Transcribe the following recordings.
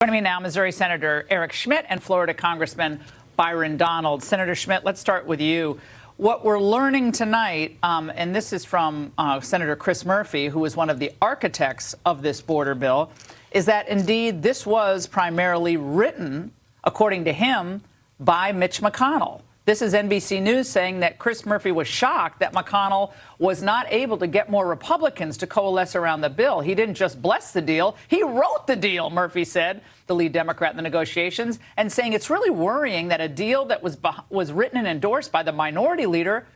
Joining me now, Missouri Senator Eric Schmitt and Florida Congressman Byron Donald. Senator Schmitt, let's start with you. What we're learning tonight, and this is from Senator Chris Murphy, who was one of the architects of this border bill, is that indeed this was primarily written, according to him, by Mitch McConnell. This is NBC News saying that Chris Murphy was shocked that McConnell was not able to get more Republicans to coalesce around the bill. He didn't just bless the deal, he wrote the deal, Murphy said, the lead Democrat in the negotiations, and saying it's really worrying that a deal that was written and endorsed by the minority leader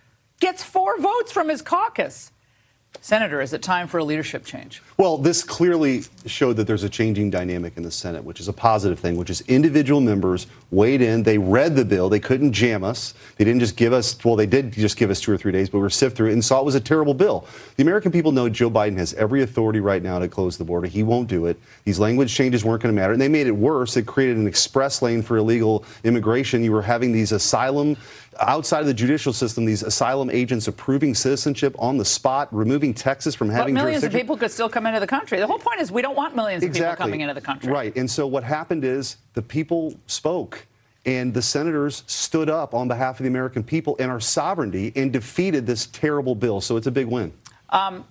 gets 4 votes from his caucus. Senator, is it time for a leadership change? Well, this clearly showed that there's a changing dynamic in the Senate, which is a positive thing, which is individual members weighed in. They read the bill. They couldn't jam us. They didn't just give us, well, they did just give us 2 or 3 days, but we were sift through it and saw it was a terrible bill. The American people know Joe Biden has every authority right now to close the border. He won't do it. These language changes weren't going to matter. And they made it worse. It created an express lane for illegal immigration. You were having these asylum, outside of the judicial system, these asylum agents approving citizenship on the spot, removing Texas from having but millions of people could still come into the country. The whole point is we don't want millions of people coming into the country. Right. And so what happened is the people spoke and the senators stood up on behalf of the American people and our sovereignty and defeated this terrible bill. So it's a big win.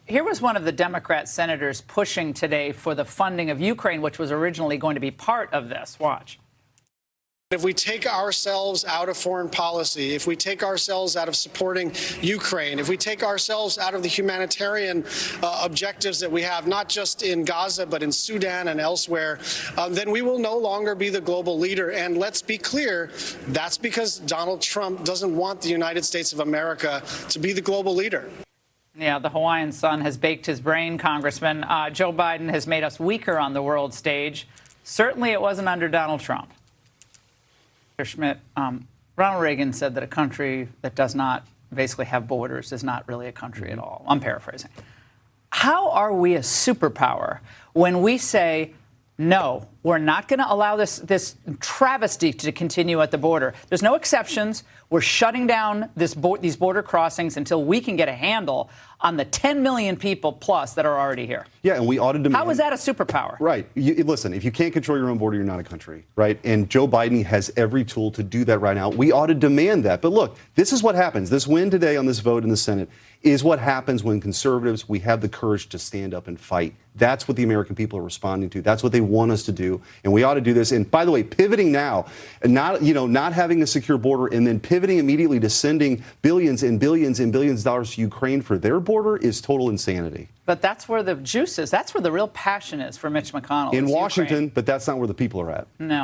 Here was one of the Democrat senators pushing today for the funding of Ukraine, which was originally going to be part of this. Watch. If we take ourselves out of foreign policy, if we take ourselves out of supporting Ukraine, if we take ourselves out of the humanitarian objectives that we have, not just in Gaza, but in Sudan and elsewhere, then we will no longer be the global leader. And let's be clear, that's because Donald Trump doesn't want the United States of America to be the global leader. Yeah, the Hawaiian sun has baked his brain, Congressman. Joe Biden has made us weaker on the world stage. Certainly it wasn't under Donald Trump. Schmitt, Ronald Reagan said that a country that does not basically have borders is not really a country at all. I'm paraphrasing. How are we a superpower when we say, no, we're not going to allow this travesty to continue at the border? There's no exceptions. We're shutting down these border crossings until we can get a handle on the 10 million people plus that are already here. Yeah, and we ought to demand. How is that a superpower? Right. Listen, if you can't control your own border, you're not a country, right? And Joe Biden has every tool to do that right now. We ought to demand that. But look, this is what happens. This win today on this vote in the Senate is what happens when conservatives, we have the courage to stand up and fight. That's what the American people are responding to. That's what they want us to do. And we ought to do this. And by the way, pivoting now, and not having a secure border and then pivoting immediately to sending billions and billions and billions of dollars to Ukraine for their border is total insanity. But that's where the juice is. That's where the real passion is for Mitch McConnell. In Washington, Ukraine. But that's not where the people are at. No.